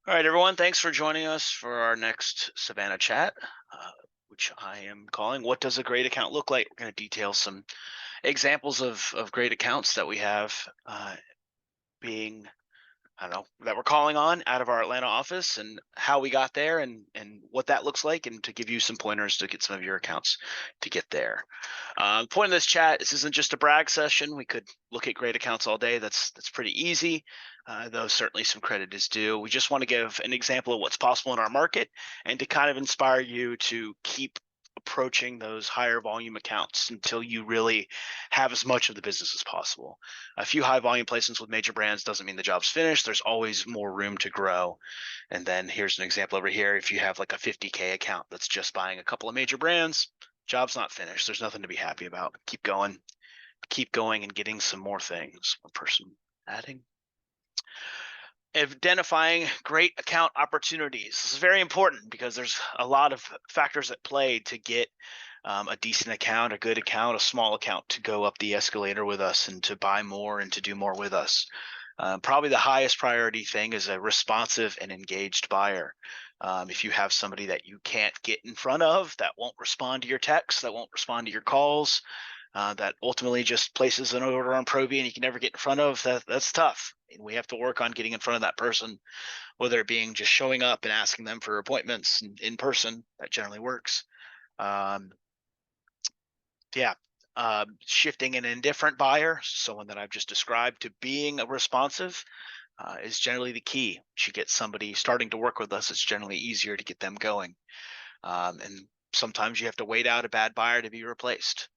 All right, everyone. Thanks for joining us for our next Savannah Chat, which I am calling "What Does a Great Account Look Like?" We're going to detail some examples of great accounts that we have being, I don't know, that we're calling on out of our Atlanta office, and how we got there, and what that looks like, and to give you some pointers to get some of your accounts to get there. The point of this chat, this isn't just a brag session. We could look at great accounts all day. That's pretty easy, though certainly some credit is due. We just want to give an example of what's possible in our market, and to kind of inspire you to keep approaching those higher volume accounts until you really have as much of the business as possible. A few high volume placements with major brands doesn't mean the job's finished. There's always more room to grow. And then here's an example over here. If you have like a 50K account that's just buying a couple of major brands, job's not finished. There's nothing to be happy about. Keep going and getting some more things. One person adding. Identifying great account opportunities. This is very important because there's a lot of factors at play to get a decent account, a good account, a small account to go up the escalator with us and to buy more and to do more with us. Probably the highest priority thing is a responsive and engaged buyer. If you have somebody that you can't get in front of, that won't respond to your texts, that won't respond to your calls, that ultimately just places an order on Provi and you can never get in front of, that's tough. And we have to work on getting in front of that person, whether it being just showing up and asking them for appointments in person. That generally works. Um, yeah, shifting an indifferent buyer, someone that I've just described, to being a responsive is generally the key. To get somebody starting to work with us, it's generally easier to get them going. And sometimes you have to wait out a bad buyer to be replaced.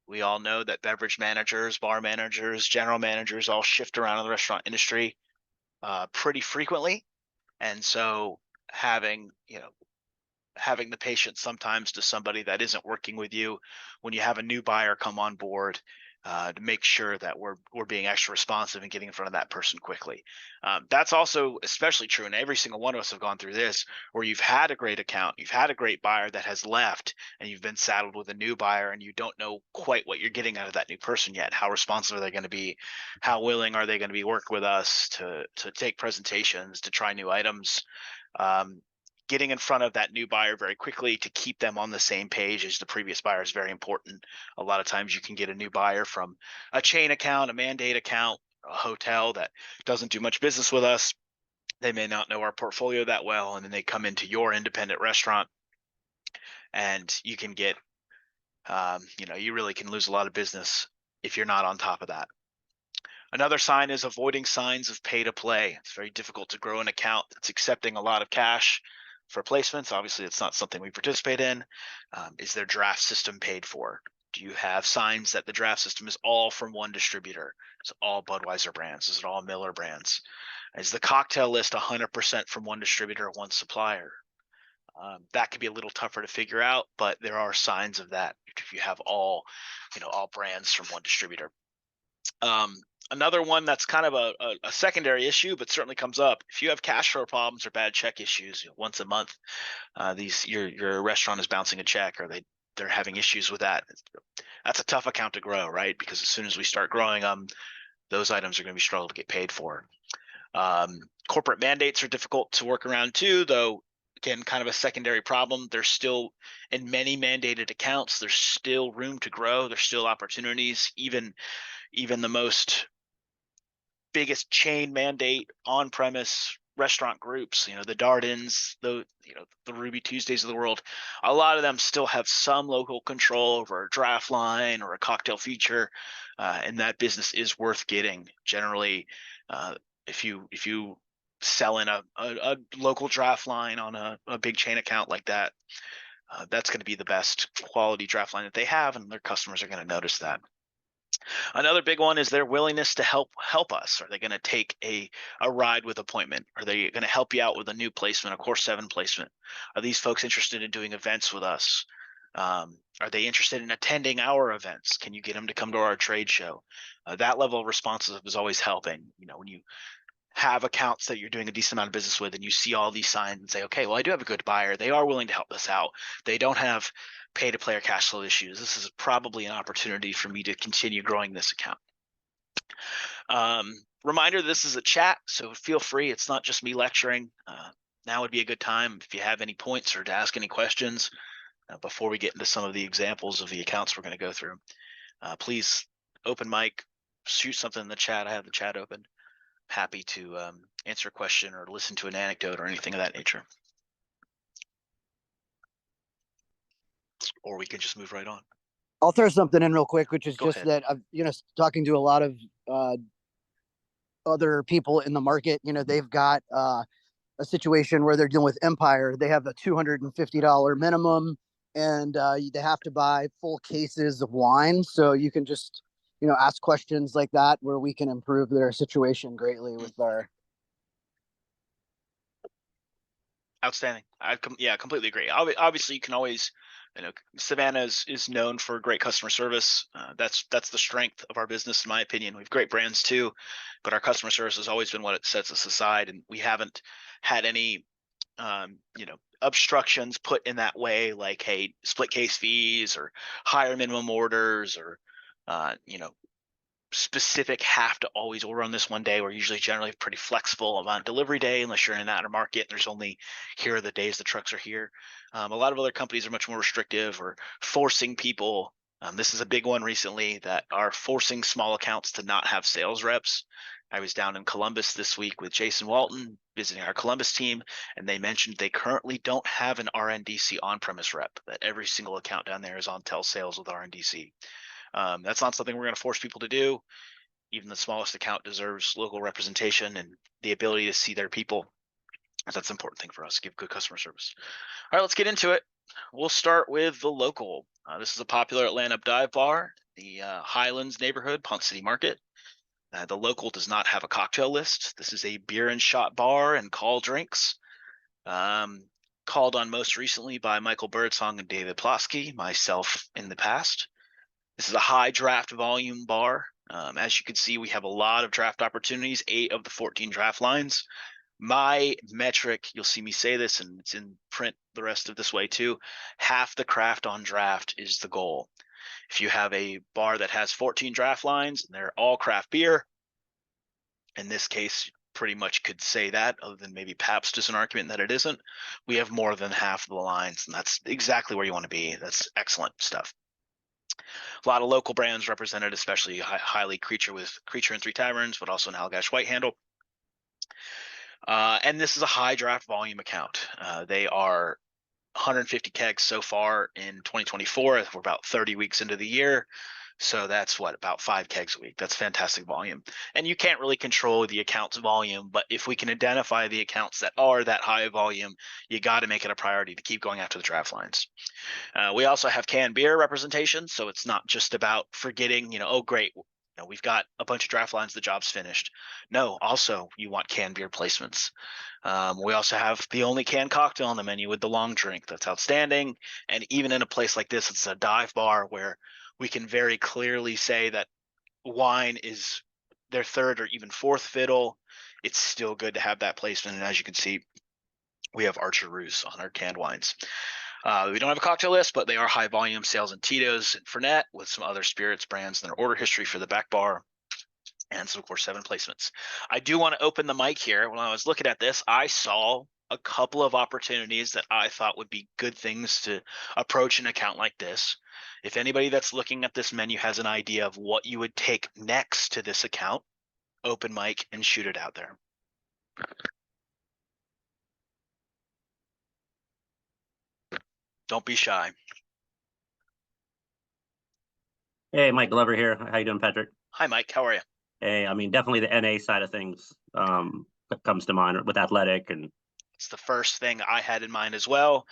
We all know that beverage managers, bar managers, general managers all shift around in the restaurant industry pretty frequently. And so having the patience sometimes to somebody that isn't working with you when you have a new buyer come on board, to make sure that we're being extra responsive and getting in front of that person quickly. That's also especially true, and every single one of us have gone through this, where you've had a great account, you've had a great buyer that has left, and you've been saddled with a new buyer, and you don't know quite what you're getting out of that new person yet. How responsive are they going to be? How willing are they going to be work with us to take presentations, to try new items? Um, Getting in front of that new buyer very quickly to keep them on the same page as the previous buyer is very important. A lot of times you can get a new buyer from a chain account, a mandate account, a hotel that doesn't do much business with us. They may not know our portfolio that well, and then they come into your independent restaurant, and you can get, you really can lose a lot of business if you're not on top of that. Another sign is avoiding signs of pay to play. It's very difficult to grow an account that's accepting a lot of cash for placements. Obviously, it's not something we participate in. Is their draft system paid for? Do you have signs that the draft system is all from one distributor? Is it all Budweiser brands? Is it all Miller brands? Is the cocktail list 100% from one distributor or one supplier? That could be a little tougher to figure out, but there are signs of that if you have all brands from one distributor. Um, Another one that's kind of a secondary issue, but certainly comes up. If you have cash flow problems or bad check issues, once a month, your restaurant is bouncing a check, or they're having issues with that. That's a tough account to grow, right? Because as soon as we start growing them, those items are going to be struggle to get paid for. Corporate mandates are difficult to work around too, though. Again, kind of a secondary problem. There's still, in many mandated accounts, there's still room to grow. There's still opportunities, even the most biggest chain mandate on-premise restaurant groups, the Dardens, the Ruby Tuesdays of the world. A lot of them still have some local control over a draft line or a cocktail feature, and that business is worth getting. Generally, if you sell in a local draft line on a big chain account like that, that's going to be the best quality draft line that they have, and their customers are going to notice that. Another big one is their willingness to help us. Are they going to take a ride with appointment? Are they going to help you out with a new placement, a Core 7 placement? Are these folks interested in doing events with us? Are they interested in attending our events? Can you get them to come to our trade show? That level of responsive is always helping. When you have accounts that you're doing a decent amount of business with and you see all these signs and say, okay, well, I do have a good buyer. They are willing to help us out. They don't have pay to play or cash flow issues. This is probably an opportunity for me to continue growing this account. Reminder, this is a chat, so feel free. It's not just me lecturing. Now would be a good time if you have any points or to ask any questions before we get into some of the examples of the accounts we're going to go through. Please open mic, shoot something in the chat. I have the chat open. Happy to answer a question or listen to an anecdote or anything of that nature. Or we can just move right on. I'll throw something in real quick, which is Go just ahead. that I've, talking to a lot of other people in the market, they've got a situation where they're dealing with Empire. They have a $250 minimum, and they have to buy full cases of wine. So you can just, ask questions like that where we can improve their situation greatly with our. Outstanding. Yeah, completely agree. Obviously, you can always, Savannah is known for great customer service. That's the strength of our business, in my opinion. We have great brands too, but our customer service has always been what it sets us aside, and we haven't had any, obstructions put in that way, like, hey, split case fees or higher minimum orders or, specific have to always order on this one day. We're usually generally pretty flexible on delivery day, unless you're in that market. There's only here are the days the trucks are here. A lot of other companies are much more restrictive or forcing people. This is a big one recently that are forcing small accounts to not have sales reps. I was down in Columbus this week with Jason Walton visiting our Columbus team, and they mentioned they currently don't have an RNDC on-premise rep, that every single account down there is on telesales with RNDC. That's not something we're going to force people to do. Even the smallest account deserves local representation and the ability to see their people. That's an important thing for us, give good customer service. All right, let's get into it. We'll start with the local. This is a popular Atlanta dive bar, the Highlands neighborhood, Ponce City Market. The local does not have a cocktail list. This is a beer and shot bar and call drinks. Called on most recently by Michael Birdsong and David Plosky, myself in the past. This is a high draft volume bar. As you can see, we have a lot of draft opportunities, 8 of the 14 draft lines. My metric, you'll see me say this, and it's in print the rest of this way too, half the craft on draft is the goal. If you have a bar that has 14 draft lines and they're all craft beer, in this case, pretty much could say that, other than maybe Pabst is an argument that it isn't, we have more than half of the lines, and that's exactly where you want to be. That's excellent stuff. A lot of local brands represented, especially highly Creature and Three Taverns, but also an Allagash White Handle. And this is a high draft volume account. They are 150 kegs so far in 2024. We're about 30 weeks into the year. So that's about 5 kegs a week. That's fantastic volume. And you can't really control the account's volume, but if we can identify the accounts that are that high volume, you got to make it a priority to keep going after the draft lines. We also have canned beer representation, so it's not just about forgetting, oh, great, we've got a bunch of draft lines, the job's finished. No, also you want canned beer placements. We also have the only canned cocktail on the menu with the long drink. That's outstanding. And even in a place like this, it's a dive bar where we can very clearly say that wine is their third or even fourth fiddle. It's still good to have that placement. And as you can see, we have Archer Roos on our canned wines. We don't have a cocktail list, but they are high volume sales in Tito's and Fernet with some other spirits brands in their order history for the back bar. And so, of course, 7 placements. I do want to open the mic here. When I was looking at this, I saw a couple of opportunities that I thought would be good things to approach an account like this. If anybody that's looking at this menu has an idea of what you would take next to this account, open mic and shoot it out there. Don't be shy. Hey, Mike Glover here. How you doing, Patrick? Hi, Mike. How are you? Hey, I mean, definitely the NA side of things comes to mind with Athletic, and it's the first thing I had in mind as well.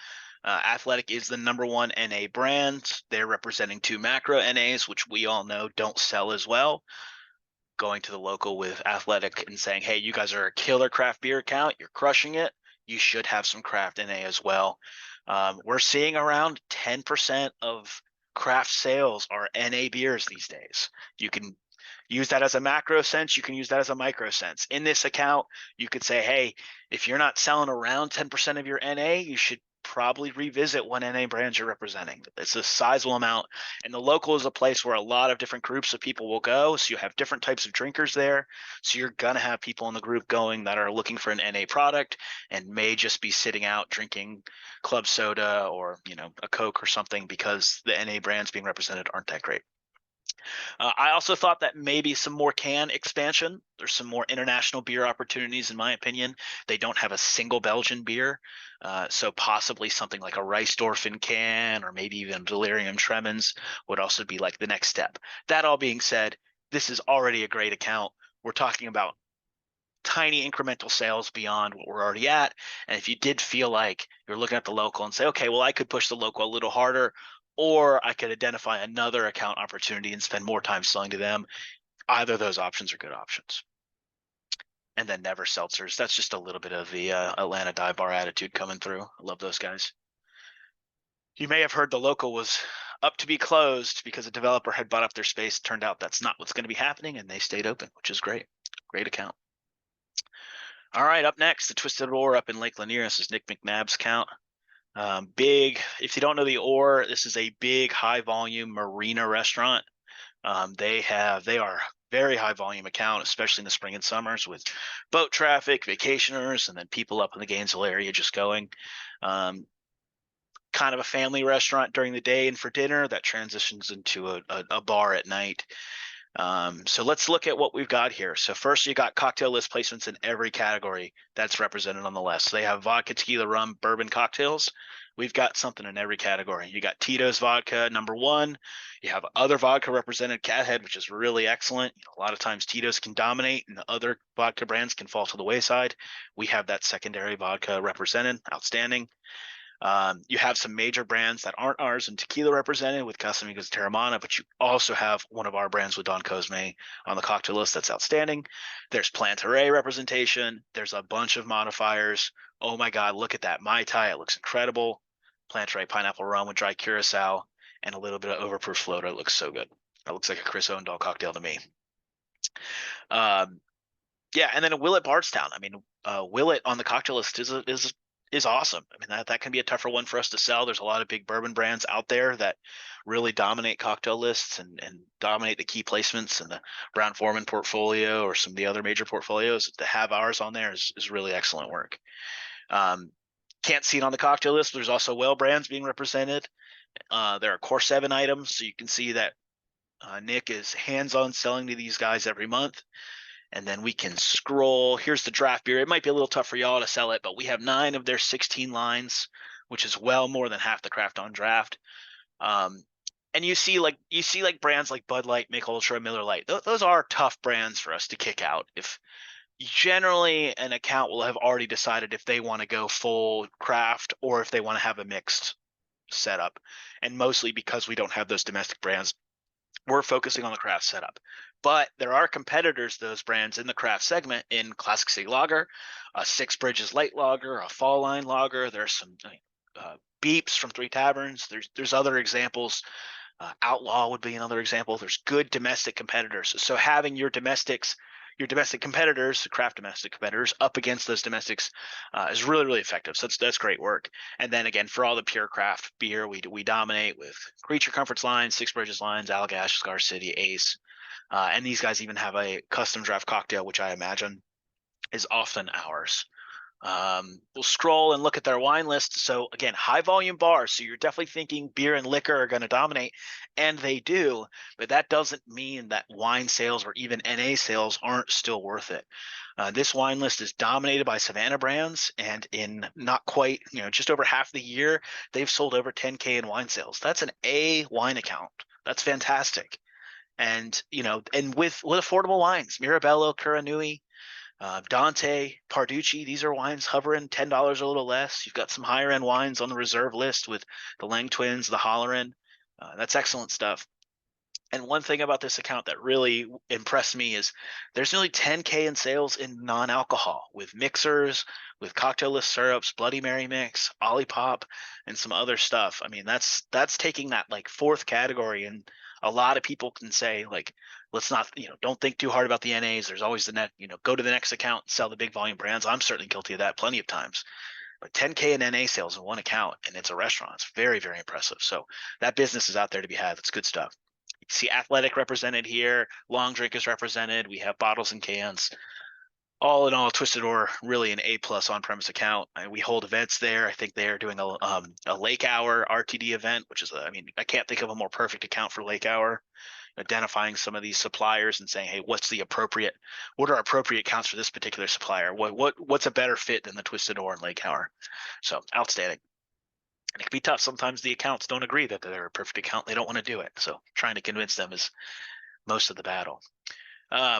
Athletic is the #1 NA brand. They're representing 2 macro NAs, which we all know don't sell as well. Going to the local with Athletic and saying, hey, you guys are a killer craft beer account. You're crushing it. You should have some craft NA as well. We're seeing around 10% of craft sales are NA beers these days. You can use that as a macro sense. You can use that as a micro sense. In this account, you could say, hey, if you're not selling around 10% of your NA, you should probably revisit what NA brands you're representing. It's a sizable amount, and the local is a place where a lot of different groups of people will go. So you have different types of drinkers there. So you're gonna have people in the group going that are looking for an NA product and may just be sitting out drinking club soda or a Coke or something because the NA brands being represented aren't that great. I also thought that maybe some more can expansion. There's some more international beer opportunities, in my opinion. They don't have a single Belgian beer. So possibly something like a Reisdorf can, or maybe even Delirium Tremens would also be like the next step. That all being said, this is already a great account. We're talking about tiny incremental sales beyond what we're already at. And if you did feel like you're looking at the local and say, okay, well, I could push the local a little harder, or I could identify another account opportunity and spend more time selling to them, either of those options are good options. And then Never Seltzers. That's just a little bit of the Atlanta dive bar attitude coming through. I love those guys. You may have heard the local was up to be closed because a developer had bought up their space. Turned out that's not what's going to be happening, and they stayed open, which is great. Great account. All right, up next, the Twisted Oar up in Lake Lanier. This is Nick McNabb's count. Big, if you don't know the Oar, this is a big, high volume marina restaurant. They are very high volume account, especially in the spring and summers with boat traffic, vacationers, and then people up in the Gainesville area just going. Kind of a family restaurant during the day and for dinner that transitions into a bar at night. So let's look at what we've got here. So first, you got cocktail list placements in every category that's represented on the list. So they have vodka, tequila, rum, bourbon cocktails. We've got something in every category. You got Tito's vodka, #1. You have other vodka represented, Cathead, which is really excellent. A lot of times Tito's can dominate and the other vodka brands can fall to the wayside. We have that secondary vodka represented, outstanding. You have some major brands that aren't ours in tequila represented with Casamigos Terramana, but you also have one of our brands with Don Cosme on the cocktail list. That's outstanding. There's Plantaray representation. There's a bunch of modifiers. Oh my God, look at that Mai Tai. It looks incredible. Plantaray pineapple rum with dry curacao and a little bit of overproof floater. It looks so good. That looks like a Chris Owendahl cocktail to me. Yeah, and then a Willet Bardstown. I mean, Willet on the cocktail list is awesome. I mean, that can be a tougher one for us to sell. There's a lot of big bourbon brands out there that really dominate cocktail lists and dominate the key placements in the Brown-Forman portfolio or some of the other major portfolios. To have ours on there is really excellent work. Can't see it on the cocktail list, but there's also Well brands being represented. There are Core 7 items, so you can see that Nick is hands-on selling to these guys every month. And then we can scroll. Here's the draft beer. It might be a little tough for y'all to sell it, but we have 9 of their 16 lines, which is well more than half the craft on draft. And you see like brands like Bud Light, Michelob Ultra, Miller Lite. Those are tough brands for us to kick out. If generally an account will have already decided if they want to go full craft or if they want to have a mixed setup. And mostly because we don't have those domestic brands, we're focusing on the craft setup. But there are competitors, those brands in the craft segment in Classic City Lager, a Six Bridges Light Lager, a Fall Line Lager. There's some Beeps from Three Taverns. There's other examples. Outlaw would be another example. There's good domestic competitors. So having your domestic competitors, craft domestic competitors, up against those domestics is really, really effective. So that's great work. And then again, for all the pure craft beer, we dominate with Creature Comforts lines, Six Bridges lines, Allagash, Scar City, Ace. And these guys even have a custom draft cocktail, which I imagine is often ours. We'll scroll and look at their wine list. So again, high volume bars. So you're definitely thinking beer and liquor are going to dominate, and they do, but that doesn't mean that wine sales or even NA sales aren't still worth it. This wine list is dominated by Savannah brands, and in not quite, just over half the year, they've sold over 10K in wine sales. That's an A wine account. That's fantastic. And, and with affordable wines, Mirabello, Curanui, Dante, Parducci, these are wines hovering $10 a little less. You've got some higher end wines on the reserve list with the Lang Twins, the Hollerin. That's excellent stuff. And one thing about this account that really impressed me is there's nearly 10K in sales in non-alcohol with mixers, with cocktail list syrups, Bloody Mary mix, Olipop, and some other stuff. I mean, that's taking that like fourth category, and a lot of people can say like, let's not, don't think too hard about the NAs. There's always the net, go to the next account, sell the big volume brands. I'm certainly guilty of that plenty of times. But 10K in NA sales in one account, and it's a restaurant. It's very, very impressive. So that business is out there to be had. That's good stuff. You see Athletic represented here. Long Drink is represented. We have bottles and cans. All in all, Twisted Oar really an A+ on-premise account. We hold events there. I think they are doing a Lake Hour RTD event, which is I mean, I can't think of a more perfect account for Lake Hour. Identifying some of these suppliers and saying, hey, what are appropriate counts for this particular supplier? What's a better fit than the Twisted Oar and Lake Hour? So outstanding. And it can be tough. Sometimes the accounts don't agree that they're a perfect account. They don't want to do it. So trying to convince them is most of the battle.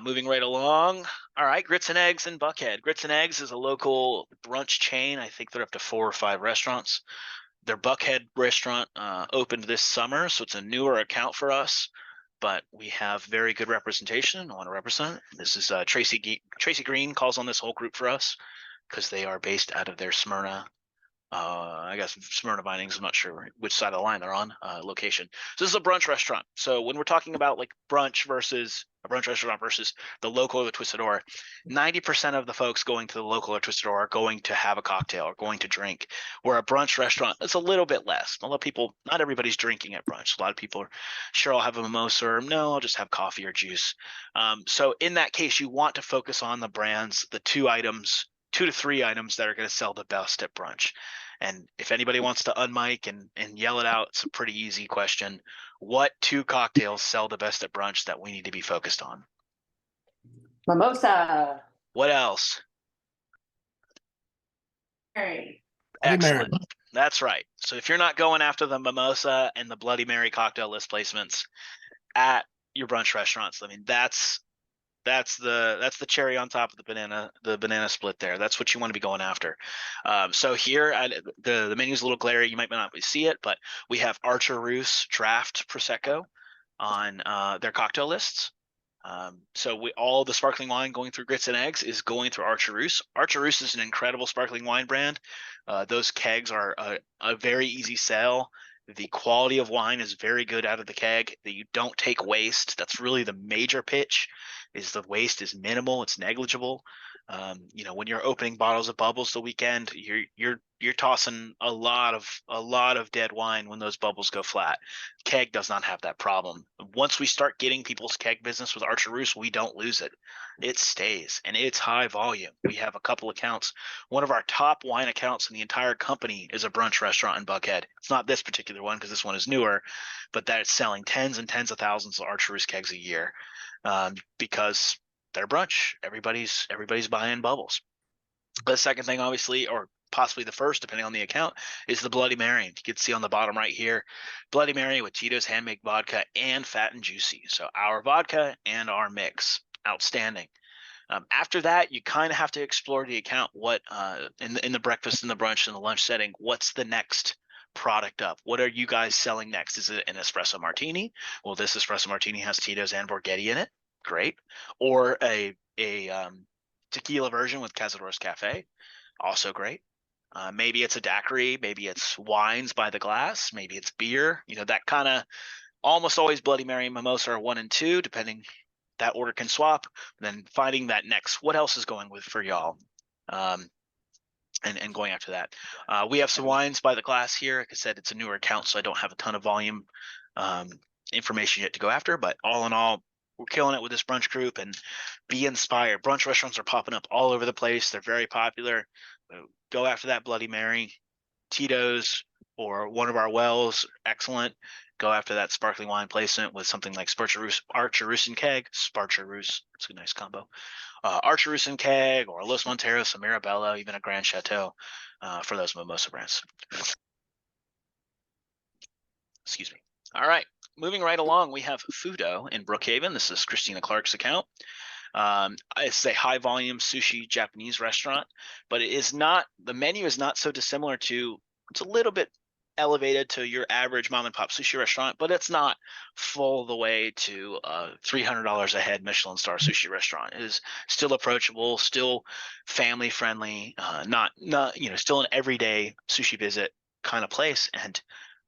Moving right along. All right, Grits and Eggs in Buckhead. Grits and Eggs is a local brunch chain. I think they're up to 4 or 5 restaurants. Their Buckhead restaurant opened this summer, so it's a newer account for us. But we have very good representation. I want to represent. This is Tracy Green calls on this whole group for us because they are based out of their Smyrna. I guess Smyrna Vinings. I'm not sure which side of the line they're on. Location. So this is a brunch restaurant. So when we're talking about like brunch versus a brunch restaurant versus the local or the Twisted Oar, 90% of the folks going to the local or Twisted Oar are going to have a cocktail or going to drink. Where a brunch restaurant, it's a little bit less. A lot of people, not everybody's drinking at brunch. A lot of people are sure I'll have a mimosa or no, I'll just have coffee or juice. So in that case, you want to focus on the brands, the 2 to 3 items that are going to sell the best at brunch. And if anybody wants to unmic and yell it out, it's a pretty easy question. What 2 cocktails sell the best at brunch that we need to be focused on? Mimosa. What else? Mary. Excellent. Mary. That's right. So if you're not going after the mimosa and the Bloody Mary cocktail list placements at your brunch restaurants, I mean, that's the cherry on top of the banana split there. That's what you want to be going after. So here, the menu's a little glary. You might not see it, but we have Archer-Roos Draft Prosecco on their cocktail lists. So all the sparkling wine going through Grits and Eggs is going through Archer-Roos. Archer-Roos is an incredible sparkling wine brand. Those kegs are a very easy sell. The quality of wine is very good out of the keg. That you don't take waste. That's really the major pitch. Is the waste is minimal. It's negligible. When you're opening bottles of bubbles the weekend, you're tossing a lot of dead wine when those bubbles go flat. Keg does not have that problem. Once we start getting people's keg business with Archer-Roos, we don't lose it. It stays, and it's high volume. We have a couple accounts. One of our top wine accounts in the entire company is a brunch restaurant in Buckhead. It's not this particular one because this one is newer, but that's selling tens and tens of thousands of Archer-Roos kegs a year because they're brunch. Everybody's buying bubbles. The second thing, obviously, or possibly the first, depending on the account, is the Bloody Mary. You can see on the bottom right here, Bloody Mary with Tito's handmade vodka and Fat and Juicy. So our vodka and our mix. Outstanding. After that, you kind of have to explore the account. What in the breakfast and the brunch and the lunch setting, what's the next product up? What are you guys selling next? Is it an espresso martini? Well, this espresso martini has Tito's and Borghetti in it. Great. Or a tequila version with Cazadores Cafe. Also great. Maybe it's a daiquiri. Maybe it's wines by the glass. Maybe it's beer. That kind of almost always Bloody Mary and mimosa are 1 and 2, depending. That order can swap. Then finding that next. What else is going with for y'all? And going after that. We have some wines by the glass here. Like I said, it's a newer account, so I don't have a ton of volume information yet to go after. But all in all, we're killing it with this brunch group, and be inspired. Brunch restaurants are popping up all over the place. They're very popular. Go after that Bloody Mary, Tito's, or one of our wells. Excellent. Go after that sparkling wine placement with something like Archer-Roos and Keg. Sparcher-Roos. It's a nice combo. Archer-Roos and Keg, or a Los Monteros, a Mirabello, even a Grand Chateau for those mimosa brands. Excuse me. All right. Moving right along, we have Fudo in Brookhaven. This is Christina Clark's account. It's a high volume sushi Japanese restaurant, but the menu is not so dissimilar to, it's a little bit elevated to your average mom and pop sushi restaurant, but it's not full the way to a $300 a head Michelin star sushi restaurant. It is still approachable, still family friendly, not still an everyday sushi visit kind of place. And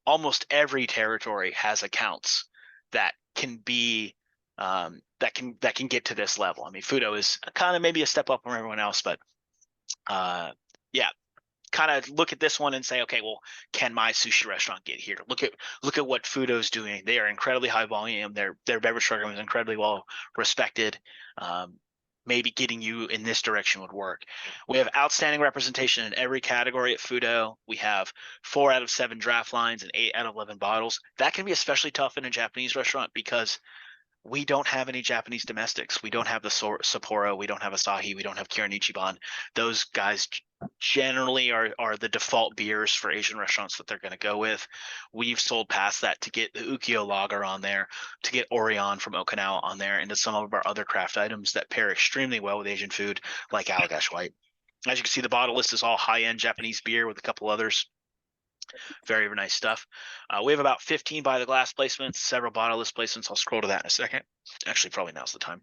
almost every territory has accounts that can be that can get to this level. I mean, Fudo is kind of maybe a step up from everyone else, but yeah, kind of look at this one and say, okay, well, can my sushi restaurant get here? Look at what Fudo's doing. They are incredibly high volume. Their beverage program is incredibly well respected. Maybe getting you in this direction would work. We have outstanding representation in every category at Fudo. We have 4 out of 7 draft lines and 8 out of 11 bottles. That can be especially tough in a Japanese restaurant because we don't have any Japanese domestics. We don't have the Sapporo. We don't have Asahi. We don't have Kirin Ichiban. Those guys generally are the default beers for Asian restaurants that they're going to go with. We've sold past that to get the Ukiyo Lager on there, to get Orion from Okinawa on there, and to some of our other craft items that pair extremely well with Asian food, like Allagash White. As you can see, the bottle list is all high-end Japanese beer with a couple others. Very, very nice stuff. We have about 15 by the glass placements, several bottle list placements. I'll scroll to that in a second. Actually, probably now's the time.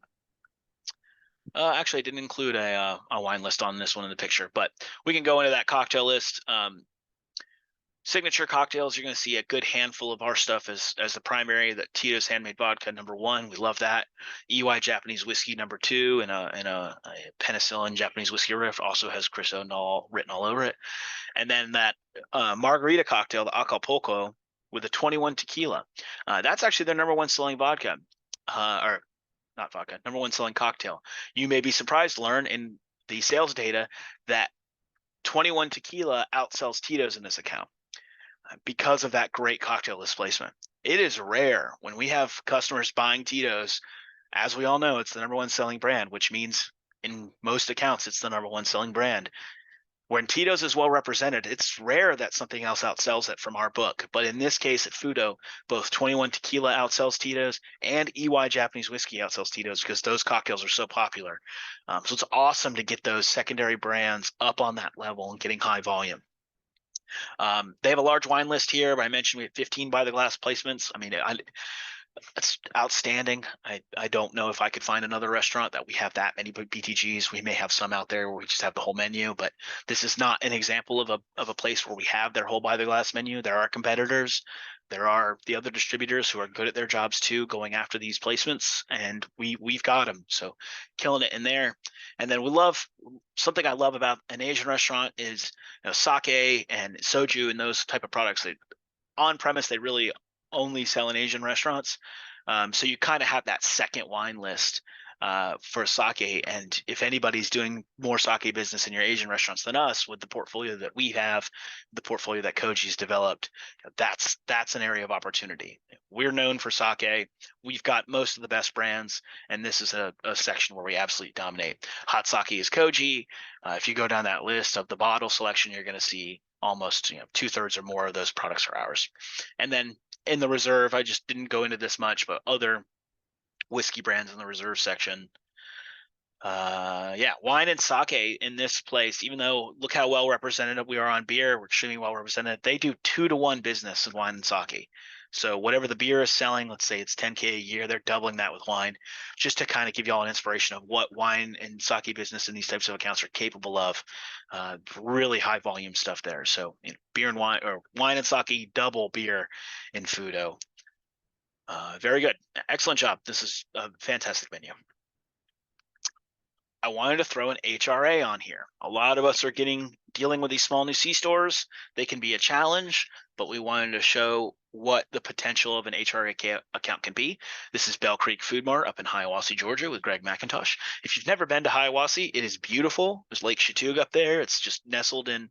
Actually, I didn't include a wine list on this one in the picture, but we can go into that cocktail list. Signature cocktails, you're going to see a good handful of our stuff as the primary. That Tito's Handmade Vodka, #1. We love that. EY Japanese Whiskey, #2, and a penicillin Japanese whiskey riff also has Chris O'Neill written all over it. And then that margarita cocktail, the Acapulco, with a 21 tequila. That's actually their #1 selling vodka, or not vodka, #1 selling cocktail. You may be surprised to learn in the sales data that 21 tequila outsells Tito's in this account because of that great cocktail list placement. It is rare when we have customers buying Tito's. As we all know, it's the #1 selling brand, which means in most accounts, it's the #1 selling brand. When Tito's is well represented, it's rare that something else outsells it from our book. But in this case at Fudo, both 21 Tequila outsells Tito's and EY Japanese Whiskey outsells Tito's because those cocktails are so popular. So it's awesome to get those secondary brands up on that level and getting high volume. They have a large wine list here, but I mentioned we have 15 by the glass placements. I mean, it's outstanding. I don't know if I could find another restaurant that we have that many BTGs. We may have some out there where we just have the whole menu, but this is not an example of a place where we have their whole by the glass menu. There are competitors. There are the other distributors who are good at their jobs too, going after these placements, and we've got them. So killing it in there. And then something I love about an Asian restaurant is sake and soju and those type of products. That on premise they really only sell in Asian restaurants. So you kind of have that second wine list for sake. And if anybody's doing more sake business in your Asian restaurants than us, with the portfolio that we have, the portfolio that Koji's developed, that's an area of opportunity. We're known for sake. We've got most of the best brands, and this is a section where we absolutely dominate. Hot sake is Koji. If you go down that list of the bottle selection, you're going to see almost 2/3 or more of those products are ours. And then in the reserve, I just didn't go into this much, but other whiskey brands in the reserve section. Wine and sake in this place, even though look how well represented we are on beer, we're extremely well represented. They do 2-to-1 business in wine and sake. So whatever the beer is selling, let's say it's 10K a year, they're doubling that with wine, just to kind of give you all an inspiration of what wine and sake business in these types of accounts are capable of. Really high volume stuff there. So beer and wine, or wine and sake, double beer in Fudo. Very good. Excellent job. This is a fantastic menu. I wanted to throw an HRA on here. A lot of us are dealing with these small new C-stores. They can be a challenge, but we wanted to show what the potential of an HRA account can be. This is Bell Creek Food Mart up in Hiawassee, Georgia with Greg McIntosh. If you've never been to Hiawassee, it is beautiful. There's Lake Chattooga up there. It's just nestled in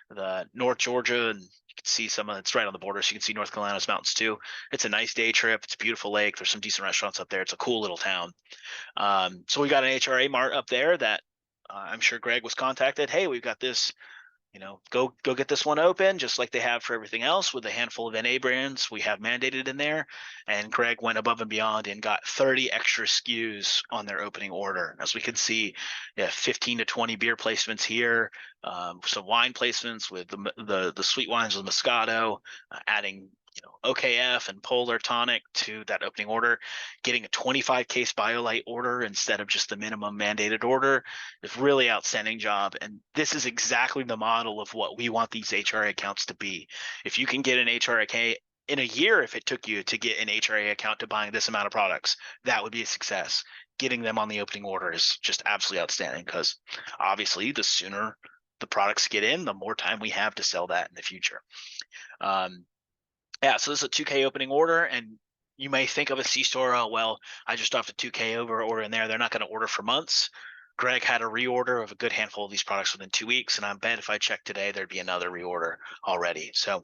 the North Georgia, and you can see it's right on the border, so you can see North Carolina's mountains too. It's a nice day trip. It's a beautiful lake. There's some decent restaurants up there. It's a cool little town. So we got an HRA Mart up there that I'm sure Greg was contacted. Hey, we've got this, go get this one open, just like they have for everything else with a handful of NA brands we have mandated in there. And Greg went above and beyond and got 30 extra SKUs on their opening order. As we can see, 15 to 20 beer placements here, some wine placements with the sweet wines with Moscato, adding OKF and Polar Tonic to that opening order, getting a 25 case BioLite order instead of just the minimum mandated order. Is really outstanding job. And this is exactly the model of what we want these HRA accounts to be. If you can get an HRA in a year, if it took you to get an HRA account to buying this amount of products, that would be a success. Getting them on the opening order is just absolutely outstanding, because obviously the sooner the products get in, the more time we have to sell that in the future. Yeah, so this is a 2K opening order, and you may think of a C-store, oh, well, I just dropped a 2K over order in there. They're not going to order for months. Greg had a reorder of a good handful of these products within 2 weeks, and I bet if I checked today, there'd be another reorder already. So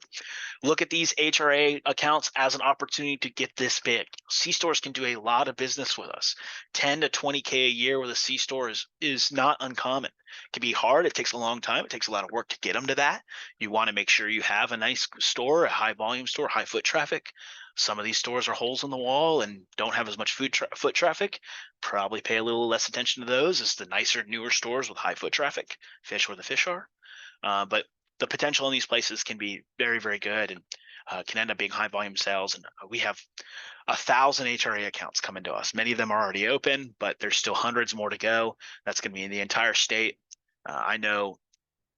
look at these HRA accounts as an opportunity to get this big. C-stores can do a lot of business with us. 10 to 20K a year with a C-store is not uncommon. It can be hard. It takes a long time. It takes a lot of work to get them to that. You want to make sure you have a nice store, a high volume store, high foot traffic. Some of these stores are holes in the wall and don't have as much foot traffic. Probably pay a little less attention to those as the nicer, newer stores with high foot traffic. Fish where the fish are. But the potential in these places can be very, very good, and can end up being high volume sales. And we have 1,000 HRA accounts coming to us. Many of them are already open, but there's still hundreds more to go. That's going to be in the entire state. I know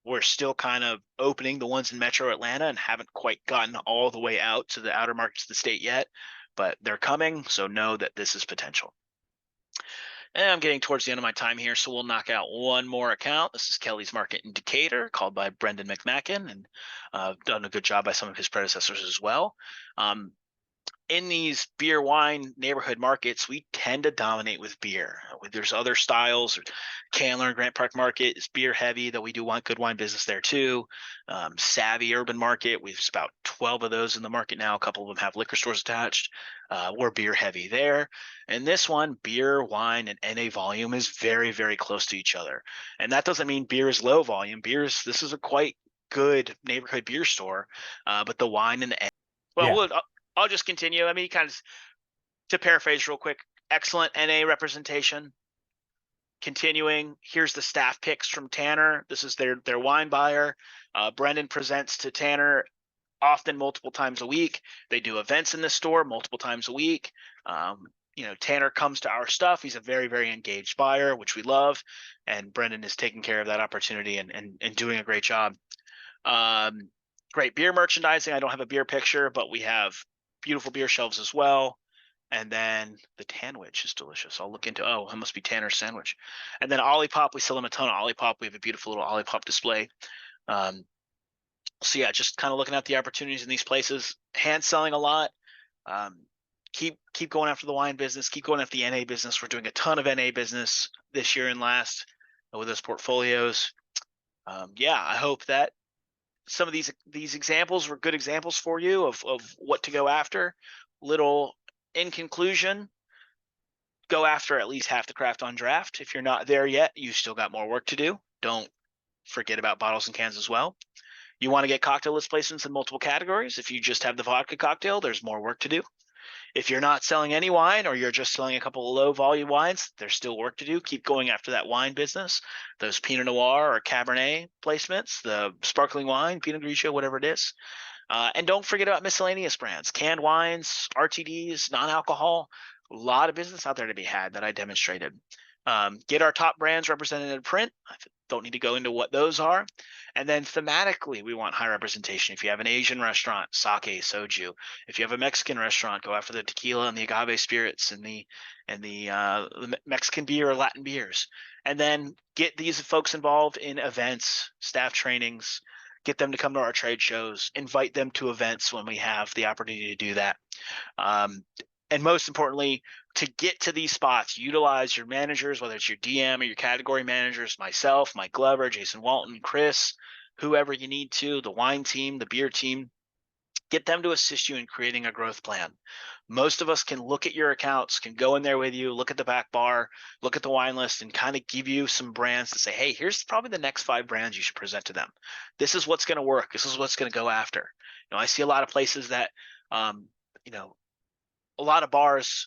we're still kind of opening the ones in Metro Atlanta and haven't quite gotten all the way out to the outer markets of the state yet, but they're coming. So know that this is potential. And I'm getting towards the end of my time here, so we'll knock out one more account. This is Kelly's Market in Decatur, called by Brendan McMacken, and done a good job by some of his predecessors as well. In these beer wine neighborhood markets, we tend to dominate with beer. There's other styles. Candler and Grant Park Market is beer heavy, though we do want good wine business there too. Savvy Urban Market, we've about 12 of those in the market now. A couple of them have liquor stores attached. We're beer heavy there. And this one, beer, wine, and NA volume is very, very close to each other. And that doesn't mean beer is low volume. This is a quite good neighborhood beer store, but the wine and the I'll just continue. I mean, kind of to paraphrase real quick, excellent NA representation. Continuing, here's the staff picks from Tanner. This is their wine buyer. Brendan presents to Tanner often multiple times a week. They do events in the store multiple times a week. Tanner comes to our stuff. He's a very, very engaged buyer, which we love. And Brendan is taking care of that opportunity and doing a great job. Great beer merchandising. I don't have a beer picture, but we have beautiful beer shelves as well. And then the Tanwich is delicious. I'll look into, it must be Tanner's sandwich. And then Olipop, we sell them a ton of Olipop. We have a beautiful little Olipop display. So yeah, just kind of looking at the opportunities in these places, hand selling a lot. Keep going after the wine business, keep going after the NA business. We're doing a ton of NA business this year and last with those portfolios. I hope that some of these examples were good examples for you of what to go after. In conclusion, go after at least half the craft on draft. If you're not there yet, you still got more work to do. Don't forget about bottles and cans as well. You want to get cocktail list placements in multiple categories. If you just have the vodka cocktail, there's more work to do. If you're not selling any wine or you're just selling a couple of low volume wines, there's still work to do. Keep going after that wine business, those Pinot Noir or Cabernet placements, the sparkling wine, Pinot Grigio, whatever it is. And don't forget about miscellaneous brands, canned wines, RTDs, non-alcohol. A lot of business out there to be had that I demonstrated. Get our top brands represented in print. I don't need to go into what those are. And then thematically, we want high representation. If you have an Asian restaurant, sake, soju. If you have a Mexican restaurant, go after the tequila and the agave spirits and the Mexican beer or Latin beers. And then get these folks involved in events, staff trainings, get them to come to our trade shows, invite them to events when we have the opportunity to do that. And most importantly, to get to these spots, utilize your managers, whether it's your DM or your category managers, myself, Mike Glover, Jason Walton, Chris, whoever you need to, the wine team, the beer team, get them to assist you in creating a growth plan. Most of us can look at your accounts, can go in there with you, look at the back bar, look at the wine list, and kind of give you some brands to say, hey, here's probably the next 5 brands you should present to them. This is what's going to work. This is what's going to go after. I see a lot of places that, a lot of bars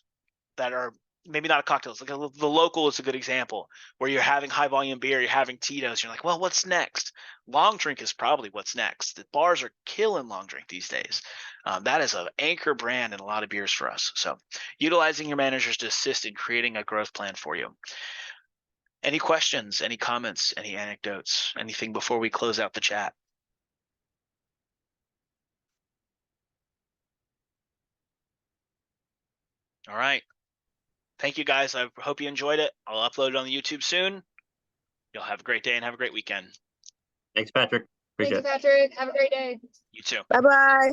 that are maybe not a cocktails. Like the Local is a good example where you're having high volume beer, you're having Tito's. You're like, well, what's next? Long drink is probably what's next. The bars are killing long drink these days. That is an anchor brand in a lot of beers for us. So utilizing your managers to assist in creating a growth plan for you. Any questions, any comments, any anecdotes, anything before we close out the chat? All right. Thank you, guys. I hope you enjoyed it. I'll upload it on the YouTube soon. You'll have a great day and have a great weekend. Thanks, Patrick. Thank Appreciate you, it. Patrick. Have a great day. You too. Bye-bye.